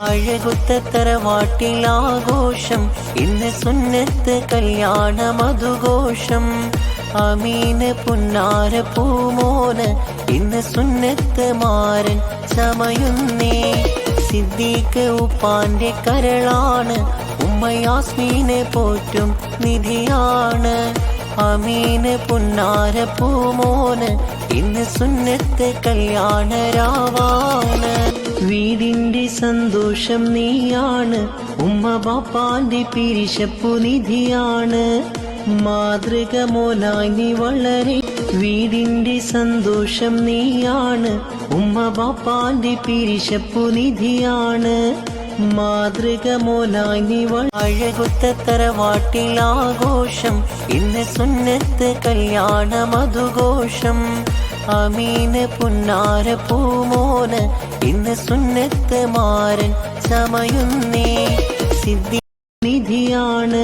അഴകുത്തറവാട്ടിലാഘോഷം ഇന്ന് സുന്നത്ത് കല്യാണ മധുഘോഷം. അമീന് പുന്നാര പൂമോന് ഇന്ന് സുന്നത്ത് മാരൻ ചമയുന്നേ. സിദ്ദീഖ് ഉപ്പാന്റെ കരളാണ്, ഉമ്മ യാസ്മീനെ പോറ്റും നിധിയാണ്. അമീന് പുന്നാര പൂമോന് ഇന്ന് സുന്നത്ത് കല്യാണ രാവാണ്. വീടിന്റെ സന്തോഷം നീയാണ്, ഉമ്മ ബാപ്പാന്റെ പിരിശപ്പു നിധിയാണ്. മാതൃക മോനായി നീ വളരെ, വീടിന്റെ സന്തോഷം നീയാണ്, ഉമ്മ ബാപ്പാന്റെ പിരിശപ്പു നിധിയാണ്. മാതൃക മോനായി നീ അഴകുത്തറവാട്ടിലാഘോഷം ഇന്ന് സുന്നത്ത് കല്യാണ മധുഘോഷം. അമീന് പുന്നാര പൂമോന് ഇന്ന് സുന്നത്ത് മാരൻ ചമയുന്നേ. സിദ്ധി നിധിയാണ്.